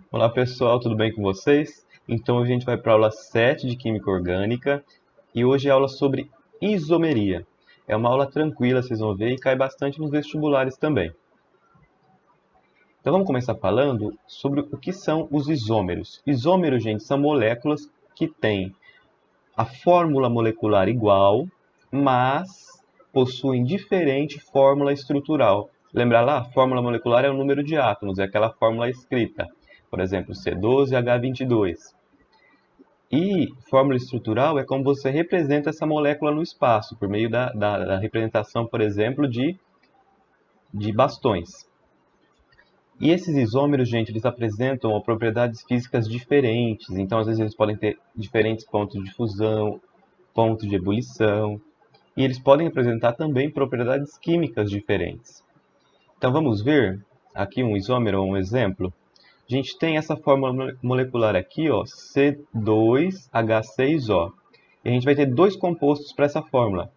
Olá pessoal, tudo bem com vocês? Então hoje a gente vai para a aula 7 de Química Orgânica e hoje é aula sobre isomeria. É uma aula tranquila, vocês vão ver, e cai bastante nos vestibulares também. Então vamos começar falando sobre o que são os isômeros. Isômeros, gente, são moléculas que têm a fórmula molecular igual, mas possuem diferente fórmula estrutural. Lembra lá? A fórmula molecular é o número de átomos, é aquela fórmula escrita. Por exemplo, C12H22. E fórmula estrutural é como você representa essa molécula no espaço, por meio da representação, por exemplo, de bastões. E esses isômeros, gente, eles apresentam propriedades físicas diferentes. Então, às vezes, eles podem ter diferentes pontos de fusão, pontos de ebulição. E eles podem apresentar também propriedades químicas diferentes. Então, vamos ver aqui um isômero, um exemplo. A gente tem essa fórmula molecular aqui, ó, C2H6O. E a gente vai ter dois compostos para essa fórmula.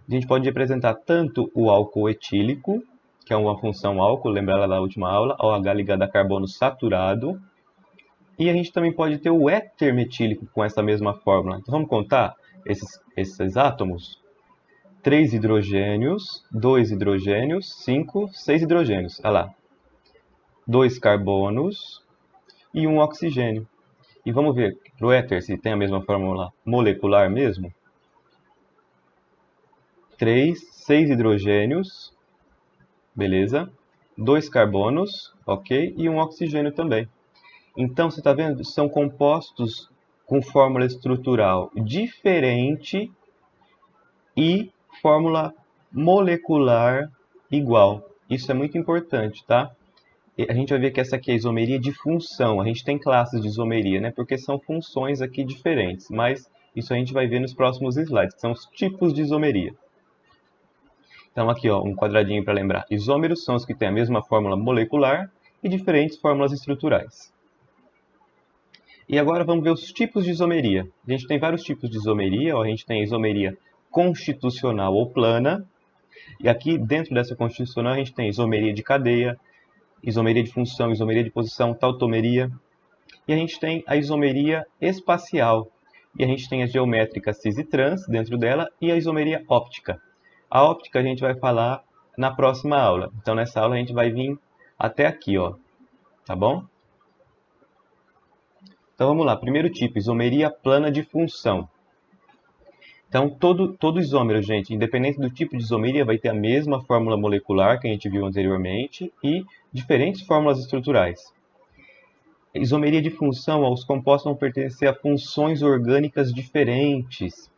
A gente pode representar tanto o álcool etílico, que é uma função álcool, lembra lá da última aula, OH ligado a carbono saturado. E a gente também pode ter o éter metílico com essa mesma fórmula. Então vamos contar esses átomos? 3 hidrogênios, 2 hidrogênios, 5, 6 hidrogênios. Olha lá. 2 carbonos e um oxigênio. E vamos ver para o éter se tem a mesma fórmula molecular mesmo. 3, 6 hidrogênios, beleza? 2 carbonos, ok? E um oxigênio também. Então, você está vendo? São compostos com fórmula estrutural diferente e fórmula molecular igual. Isso é muito importante, tá? A gente vai ver que essa aqui é a isomeria de função. A gente tem classes de isomeria, né? Porque são funções aqui diferentes. Mas isso a gente vai ver nos próximos slides, que são os tipos de isomeria. Então aqui, ó, um quadradinho para lembrar. Isômeros são os que têm a mesma fórmula molecular e diferentes fórmulas estruturais. E agora vamos ver os tipos de isomeria. A gente tem vários tipos de isomeria. Ó, a gente tem a isomeria constitucional ou plana. E aqui dentro dessa constitucional a gente tem isomeria de cadeia, isomeria de função, isomeria de posição, tautomeria. E a gente tem a isomeria espacial. E a gente tem a geométrica cis e trans dentro dela e a isomeria óptica. A óptica a gente vai falar na próxima aula. Então nessa aula a gente vai vir até aqui, ó. Tá bom? Então vamos lá. Primeiro tipo, isomeria plana de função. Então todo isômero, gente, independente do tipo de isomeria, vai ter a mesma fórmula molecular que a gente viu anteriormente e diferentes fórmulas estruturais. Isomeria de função, os compostos vão pertencer a funções orgânicas diferentes.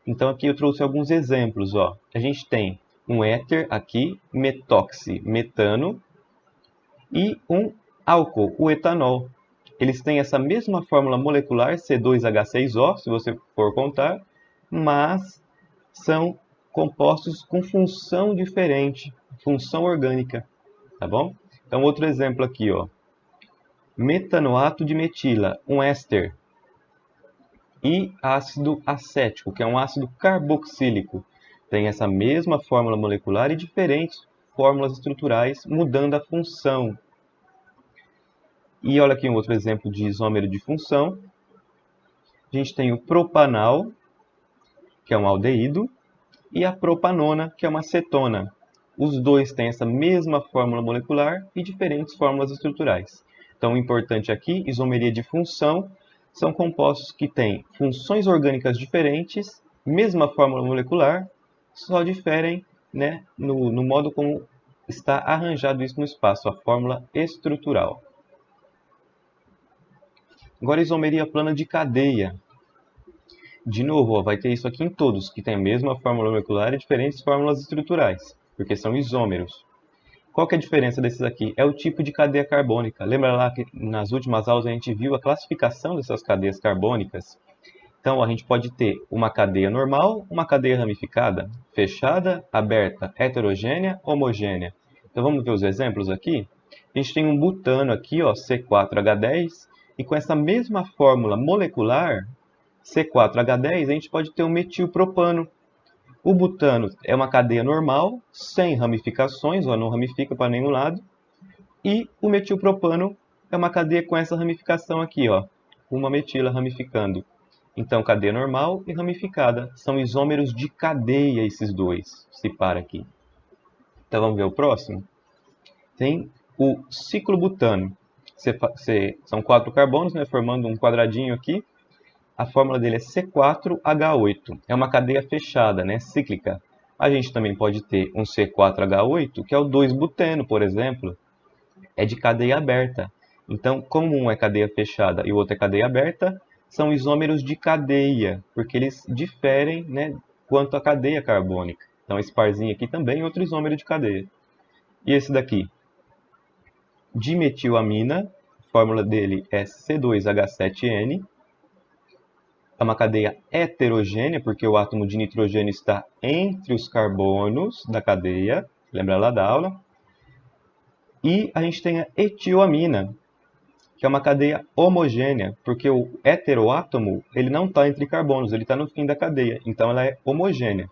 Então aqui eu trouxe alguns exemplos. Ó. A gente tem um éter aqui, metano, e um álcool, o etanol. Eles têm essa mesma fórmula molecular, C2H6O, se você for contar, mas são compostos com função diferente, função orgânica, tá bom? Então outro exemplo aqui, ó. Metanoato de metila, um éster, e ácido acético, que é um ácido carboxílico. Tem essa mesma fórmula molecular e diferentes fórmulas estruturais, mudando a função. E olha aqui um outro exemplo de isômero de função. A gente tem o propanal, que é um aldeído, e a propanona, que é uma cetona. Os dois têm essa mesma fórmula molecular e diferentes fórmulas estruturais. Então, o importante aqui, isomeria de função, são compostos que têm funções orgânicas diferentes, mesma fórmula molecular, só diferem, né, no modo como está arranjado isso no espaço, a fórmula estrutural. Agora, isomeria plana de cadeia. De novo, ó, vai ter isso aqui em todos, que tem a mesma fórmula molecular e diferentes fórmulas estruturais, porque são isômeros. Qual que é a diferença desses aqui? É o tipo de cadeia carbônica. Lembra lá que nas últimas aulas a gente viu a classificação dessas cadeias carbônicas? Então, a gente pode ter uma cadeia normal, uma cadeia ramificada, fechada, aberta, heterogênea, homogênea. Então, vamos ver os exemplos aqui? A gente tem um butano aqui, ó, C4H10, e com essa mesma fórmula molecular, C4H10, a gente pode ter um metilpropano. O butano é uma cadeia normal, sem ramificações, ó, não ramifica para nenhum lado. E o metilpropano é uma cadeia com essa ramificação aqui, ó, uma metila ramificando. Então, cadeia normal e ramificada. São isômeros de cadeia esses dois. Se para aqui. Então, vamos ver o próximo? Tem o ciclobutano. São 4 carbonos, né, formando um quadradinho aqui. A fórmula dele é C4H8. É uma cadeia fechada, né, cíclica. A gente também pode ter um C4H8, que é o 2-buteno, por exemplo. É de cadeia aberta. Então, como um é cadeia fechada e o outro é cadeia aberta, são isômeros de cadeia, porque eles diferem, né, quanto à cadeia carbônica. Então, esse parzinho aqui também é outro isômero de cadeia. E esse daqui? Dimetilamina, a fórmula dele é C2H7N. É uma cadeia heterogênea, porque o átomo de nitrogênio está entre os carbonos da cadeia. Lembra lá da aula? E a gente tem a etilamina, que é uma cadeia homogênea, porque o heteroátomo ele não está entre carbonos, ele está no fim da cadeia, então ela é homogênea.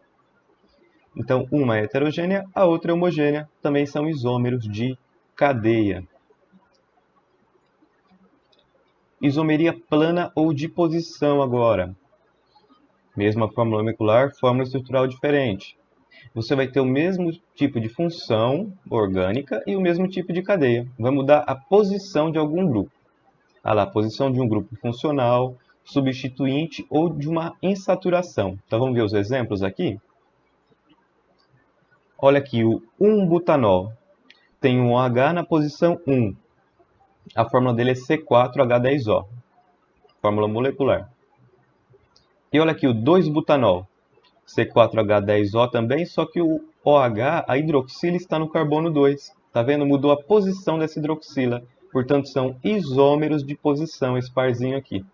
Então, uma é heterogênea, a outra é homogênea, também são isômeros de cadeia. Isomeria plana ou de posição agora. Mesma fórmula molecular, fórmula estrutural diferente. Você vai ter o mesmo tipo de função orgânica e o mesmo tipo de cadeia. Vai mudar a posição de algum grupo. A posição de um grupo funcional, substituinte ou de uma insaturação. Então vamos ver os exemplos aqui? Olha aqui, o 1-butanol tem um OH na posição 1. A fórmula dele é C4H10O, fórmula molecular. E olha aqui o 2-butanol, C4H10O também, só que o OH, a hidroxila, está no carbono 2. Tá vendo? Mudou a posição dessa hidroxila. Portanto, são isômeros de posição, esse parzinho aqui.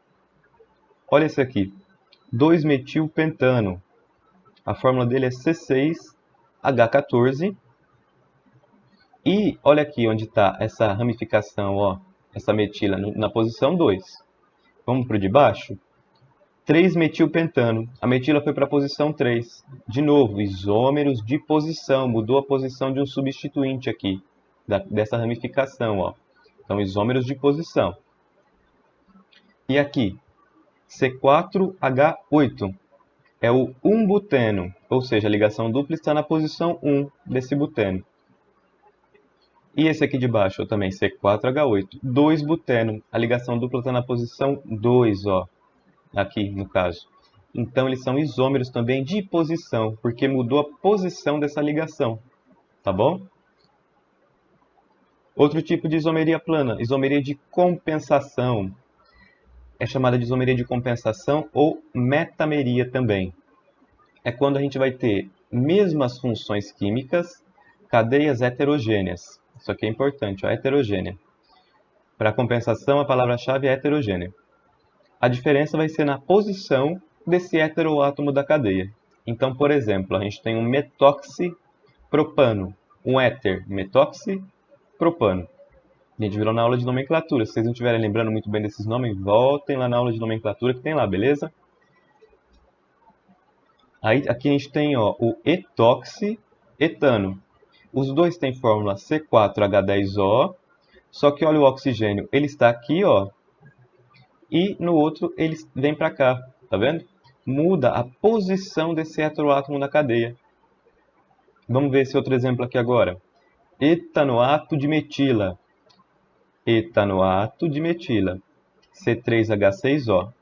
Olha esse aqui, 2-metilpentano. A fórmula dele é C6H14. E olha aqui onde está essa ramificação, ó, essa metila na posição 2. Vamos para o de baixo? 3-metilpentano. A metila foi para a posição 3. De novo, isômeros de posição. Mudou a posição de um substituinte aqui, dessa ramificação, ó. Então, isômeros de posição. E aqui, C4H8. É o 1-buteno, ou seja, a ligação dupla está na posição 1 desse buteno. E esse aqui de baixo, também, C4H8, 2-buteno. A ligação dupla está na posição 2, ó, aqui no caso. Então, eles são isômeros também de posição, porque mudou a posição dessa ligação, tá bom? Outro tipo de isomeria plana, isomeria de compensação. É chamada de isomeria de compensação ou metameria também. É quando a gente vai ter mesmas funções químicas, cadeias heterogêneas. Isso aqui é importante, ó, heterogênea. Para compensação, a palavra-chave é heterogênea. A diferença vai ser na posição desse heteroátomo da cadeia. Então, por exemplo, a gente tem um metoxipropano, um éter, metoxipropano. A gente virou na aula de nomenclatura. Se vocês não estiverem lembrando muito bem desses nomes, voltem lá na aula de nomenclatura que tem lá, beleza? Aí, aqui a gente tem, ó, o etoxietano. Os dois têm fórmula C4H10O, só que olha o oxigênio, ele está aqui, ó, e no outro ele vem para cá, tá vendo? Muda a posição desse heteroátomo na cadeia. Vamos ver esse outro exemplo aqui agora. Etanoato de metila. Etanoato de metila. C3H6O.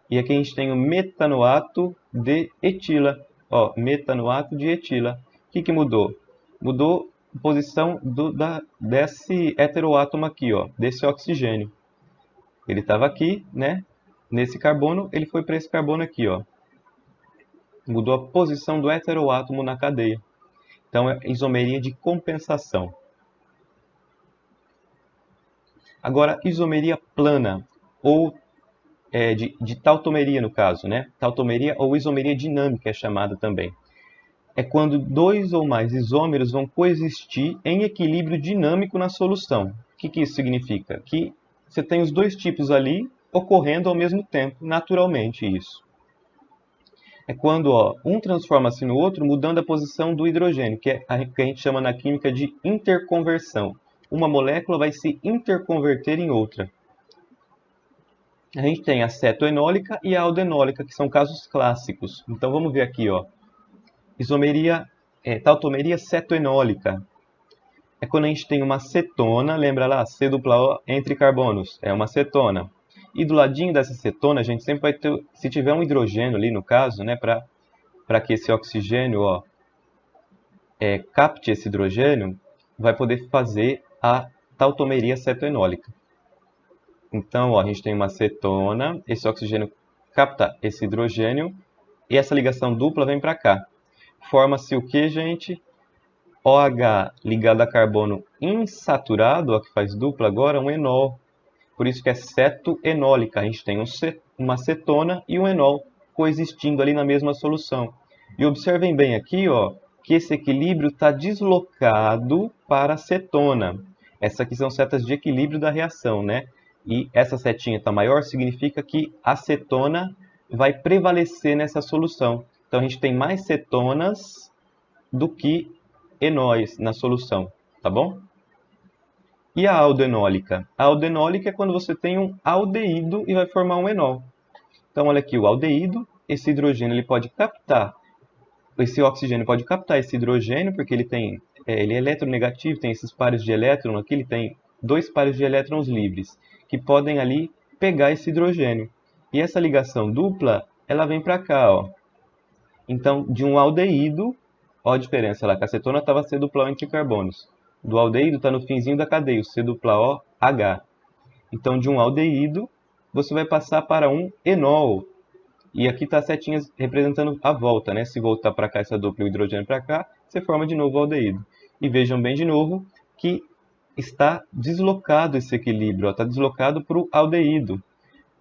E aqui a gente tem o metanoato de etila. Ó, metanoato de etila. O que mudou? Mudou a posição desse heteroátomo aqui, ó, desse oxigênio. Ele estava aqui, né? Nesse carbono, ele foi para esse carbono aqui, ó. Mudou a posição do heteroátomo na cadeia. Então, é isomeria de compensação. Agora, isomeria plana, ou de tautomeria no caso, né? Tautomeria ou isomeria dinâmica é chamada também. É quando dois ou mais isômeros vão coexistir em equilíbrio dinâmico na solução. O que isso significa? Que você tem os dois tipos ali ocorrendo ao mesmo tempo, naturalmente isso. É quando, ó, um transforma-se no outro, mudando a posição do hidrogênio, que a gente chama na química de interconversão. uma molécula vai se interconverter em outra. A gente tem a cetoenólica e a aldenólica, que são casos clássicos. Então vamos ver aqui, ó. Isomeria, tautomeria cetoenólica. É quando a gente tem uma cetona, lembra lá, C-O entre carbonos, é uma cetona. E do ladinho dessa cetona, a gente sempre vai ter, se tiver um hidrogênio ali no caso, né, para que esse oxigênio, ó, capte esse hidrogênio, vai poder fazer a tautomeria cetoenólica. Então, ó, a gente tem uma cetona, esse oxigênio capta esse hidrogênio e essa ligação dupla vem para cá. Forma-se o que, gente? OH ligado a carbono insaturado, ó, que faz dupla agora, um enol. Por isso que é cetoenólica. A gente tem uma cetona e um enol coexistindo ali na mesma solução. E observem bem aqui, ó, que esse equilíbrio está deslocado para a cetona. Essas aqui são setas de equilíbrio da reação, né? E essa setinha está maior, significa que a cetona vai prevalecer nessa solução. Então a gente tem mais cetonas do que enóis na solução, tá bom? E a aldenólica? A aldenólica é quando você tem um aldeído e vai formar um enol. Então olha aqui, o aldeído, esse hidrogênio ele pode captar, esse oxigênio pode captar esse hidrogênio, porque ele é eletronegativo, tem esses pares de elétron aqui, ele tem dois pares de elétrons livres, que podem ali pegar esse hidrogênio. E essa ligação dupla, ela vem para cá, ó. Então, de um aldeído, ó a diferença lá, que a acetona estava C-O entre carbonos. Do aldeído está no finzinho da cadeia, o C-OH. Então, de um aldeído, você vai passar para um enol. E aqui está as setinhas representando a volta, né? Se voltar para cá essa dupla e o hidrogênio para cá, você forma de novo o aldeído. E vejam bem de novo que está deslocado esse equilíbrio, está deslocado para o aldeído.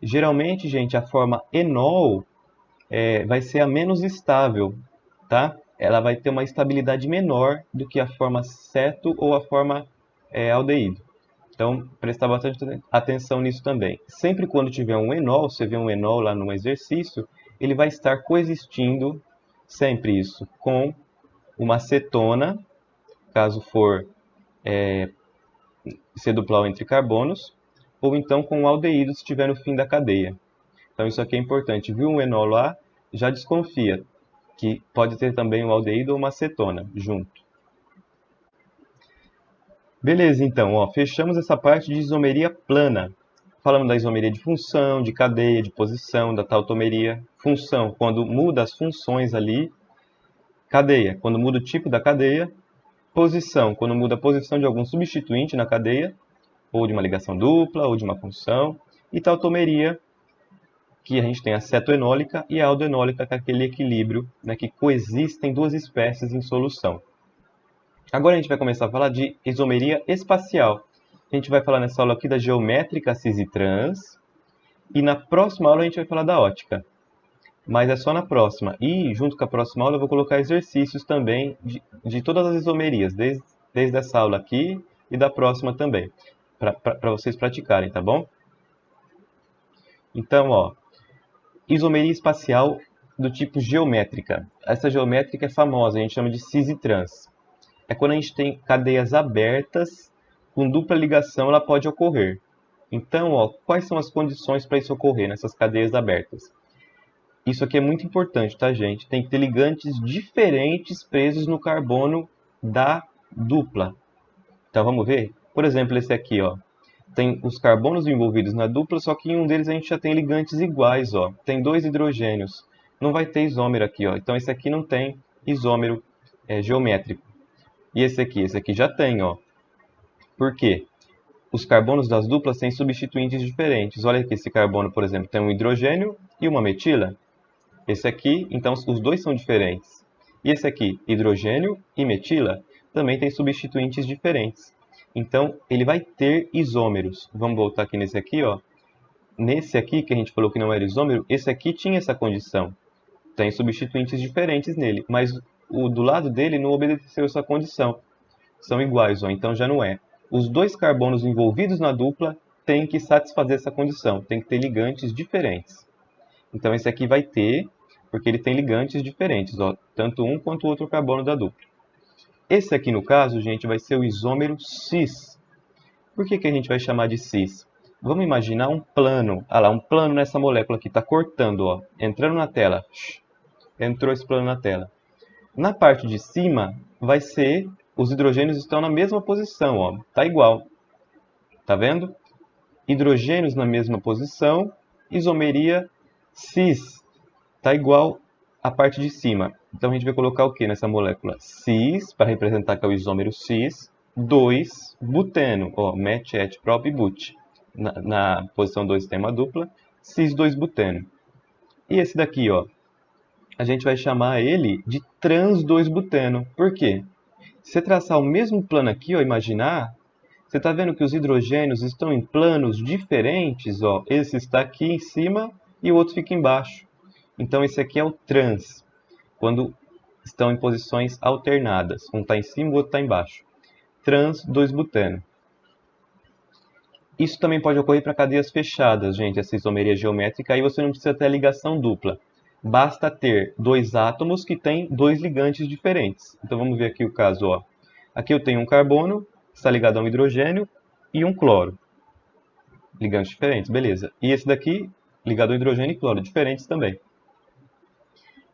Geralmente, gente, a forma enol vai ser a menos estável, tá? Ela vai ter uma estabilidade menor do que a forma ceto ou a forma aldeído. Então, prestar bastante atenção nisso também. Sempre quando tiver um enol, você vê um enol lá no exercício, ele vai estar coexistindo, sempre isso, com uma cetona, caso for C-O entre carbonos, ou então com um aldeído se estiver no fim da cadeia. Então isso aqui é importante. Viu um enol lá, já desconfia que pode ter também um aldeído ou uma cetona junto. Beleza, então, ó, fechamos essa parte de isomeria plana. Falamos da isomeria de função, de cadeia, de posição, da tautomeria. Função, quando muda as funções ali. Cadeia, quando muda o tipo da cadeia. Posição, quando muda a posição de algum substituinte na cadeia, ou de uma ligação dupla, ou de uma função. E tautomeria, que a gente tem a cetoenólica e a aldenólica, que é aquele equilíbrio, né, que coexistem duas espécies em solução. Agora a gente vai começar a falar de isomeria espacial. A gente vai falar nessa aula aqui da geométrica cis e trans. E na próxima aula a gente vai falar da ótica. Mas é só na próxima. E junto com a próxima aula eu vou colocar exercícios também de todas as isomerias. Desde essa aula aqui e da próxima também. Para vocês praticarem, tá bom? Então, ó. Isomeria espacial do tipo geométrica. Essa geométrica é famosa, a gente chama de cis e trans. É quando a gente tem cadeias abertas, com dupla ligação ela pode ocorrer. Então, ó, quais são as condições para isso ocorrer nessas cadeias abertas? Isso aqui é muito importante, tá, gente? Tem que ter ligantes diferentes presos no carbono da dupla. Então, vamos ver? Por exemplo, esse aqui, ó. Tem os carbonos envolvidos na dupla, só que em um deles a gente já tem ligantes iguais, ó. Tem dois hidrogênios. Não vai ter isômero aqui, ó. Então, esse aqui não tem isômero geométrico. E esse aqui já tem, ó. Por quê? Os carbonos das duplas têm substituintes diferentes. Olha aqui, esse carbono, por exemplo, tem um hidrogênio e uma metila. Esse aqui, então, os dois são diferentes. E esse aqui, hidrogênio e metila, também tem substituintes diferentes. Então, ele vai ter isômeros. Vamos voltar aqui nesse aqui, ó. Nesse aqui, que a gente falou que não era isômero, esse aqui tinha essa condição. Tem substituintes diferentes nele, mas o do lado dele não obedeceu essa condição. São iguais, ó, então já não é. Os dois carbonos envolvidos na dupla têm que satisfazer essa condição, tem que ter ligantes diferentes. Então esse aqui vai ter, porque ele tem ligantes diferentes, ó, tanto um quanto o outro carbono da dupla. Esse aqui, no caso, gente, vai ser o isômero cis. Por que a gente vai chamar de cis? Vamos imaginar um plano. Ah lá, um plano nessa molécula aqui, está cortando, ó, entrando na tela. Entrou esse plano na tela. Na parte de cima, vai ser, os hidrogênios estão na mesma posição, ó, tá igual. Tá vendo? Hidrogênios na mesma posição, isomeria cis, tá igual à parte de cima. Então a gente vai colocar o que nessa molécula? Cis, para representar que é o isômero cis, 2 buteno, ó, met, et, prop e but. Na posição 2 tem uma dupla, cis 2 buteno. E esse daqui, ó, a gente vai chamar ele de trans 2 buteno. Por quê? Se você traçar o mesmo plano aqui, ó, imaginar, você está vendo que os hidrogênios estão em planos diferentes, ó. Esse está aqui em cima e o outro fica embaixo. Então esse aqui é o trans, quando estão em posições alternadas. Um está em cima, o outro está embaixo. Trans 2-buteno. Isso também pode ocorrer para cadeias fechadas, gente, essa isomeria geométrica. Aí você não precisa ter a ligação dupla. Basta ter dois átomos que têm dois ligantes diferentes. Então vamos ver aqui o caso, ó. Aqui eu tenho um carbono, está ligado a um hidrogênio, e um cloro. Ligantes diferentes, beleza. E esse daqui, ligado ao hidrogênio e cloro, diferentes também.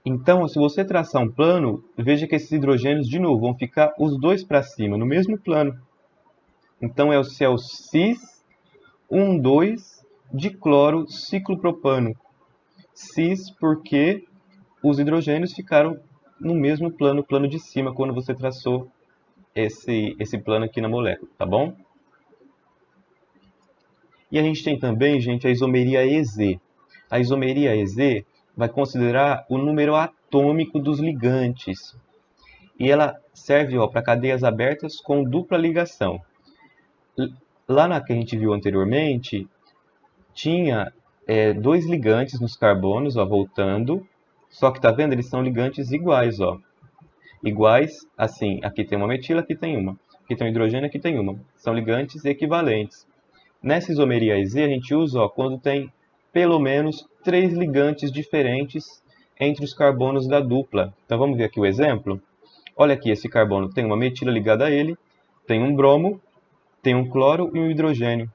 Então, se você traçar um plano, veja que esses hidrogênios, de novo, vão ficar os dois para cima, no mesmo plano. Então, é o cis 1,2 dicloro ciclopropano. Cis porque os hidrogênios ficaram no mesmo plano, plano de cima, quando você traçou esse plano aqui na molécula, tá bom? E a gente tem também, gente, a isomeria EZ. A isomeria EZ vai considerar o número atômico dos ligantes. E ela serve para cadeias abertas com dupla ligação. Lá na que a gente viu anteriormente, tinha dois ligantes nos carbonos, ó, voltando. Só que tá vendo? Eles são ligantes iguais, ó. Iguais, assim, aqui tem uma metila, aqui tem uma. Aqui tem um hidrogênio, aqui tem uma. São ligantes equivalentes. Nessa isomeria EZ, a gente usa quando tem pelo menos 3 ligantes diferentes entre os carbonos da dupla. Então vamos ver aqui o exemplo? Olha aqui, esse carbono tem uma metila ligada a ele, tem um bromo, tem um cloro e um hidrogênio.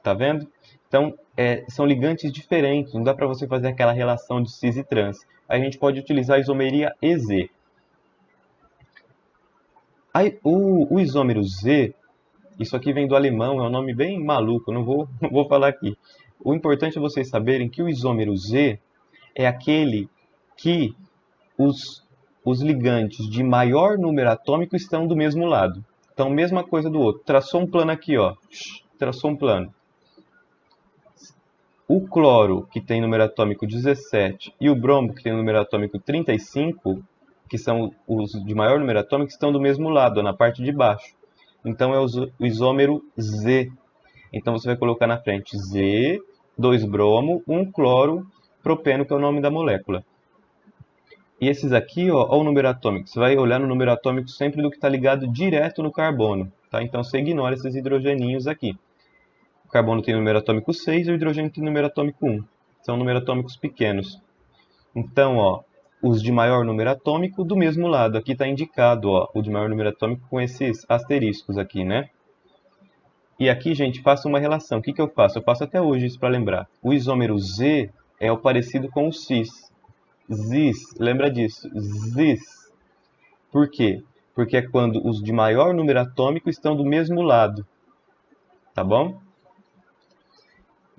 Tá vendo? Então, são ligantes diferentes, não dá para você fazer aquela relação de cis e trans. Aí a gente pode utilizar a isomeria EZ. Aí, o isômero Z, isso aqui vem do alemão, é um nome bem maluco, não vou falar aqui. O importante é vocês saberem que o isômero Z é aquele que os ligantes de maior número atômico estão do mesmo lado. Então, mesma coisa do outro. Traçou um plano aqui, ó. Traçou um plano. O cloro, que tem número atômico 17, e o bromo, que tem número atômico 35, que são os de maior número atômico, estão do mesmo lado, na parte de baixo. Então é o isômero Z. Então você vai colocar na frente Z, 2 bromo, 1 cloro, propeno, que é o nome da molécula. E esses aqui, ó o número atômico. Você vai olhar no número atômico sempre do que está ligado direto no carbono. Tá? Então você ignora esses hidrogeninhos aqui. O carbono tem número atômico 6 e o hidrogênio tem número atômico 1. São números atômicos pequenos. Então, ó, os de maior número atômico do mesmo lado. Aqui está indicado, ó, o de maior número atômico com esses asteriscos aqui, né? E aqui, gente, faça uma relação. O que eu faço? Eu faço até hoje isso para lembrar. O isômero Z é o parecido com o cis. Zis, lembra disso? Zis. Por quê? Porque é quando os de maior número atômico estão do mesmo lado. Tá bom?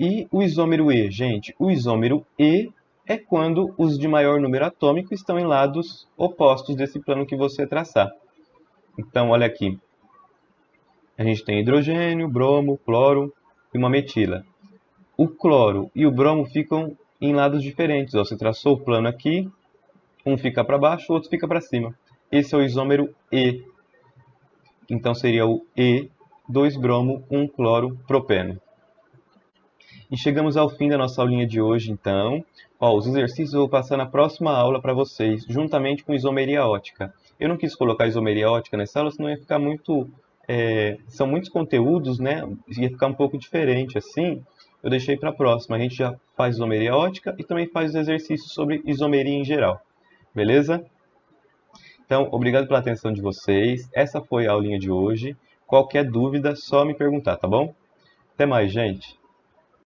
E o isômero E, gente? O isômero E é quando os de maior número atômico estão em lados opostos desse plano que você traçar. Então, olha aqui. A gente tem hidrogênio, bromo, cloro e uma metila. O cloro e o bromo ficam em lados diferentes. Ó. Você traçou o plano aqui, um fica para baixo, o outro fica para cima. Esse é o isômero E. Então seria o E, 2 bromo, 1 cloro, propeno. E chegamos ao fim da nossa aulinha de hoje, então. Ó, os exercícios eu vou passar na próxima aula para vocês, juntamente com isomeria ótica. Eu não quis colocar isomeria ótica nessa aula, senão ia ficar muito... são muitos conteúdos, né? Ia ficar um pouco diferente assim. Eu deixei para a próxima. A gente já faz isomeria ótica e também faz os exercícios sobre isomeria em geral. Beleza? Então, obrigado pela atenção de vocês. Essa foi a aulinha de hoje. Qualquer dúvida, só me perguntar, tá bom? Até mais, gente!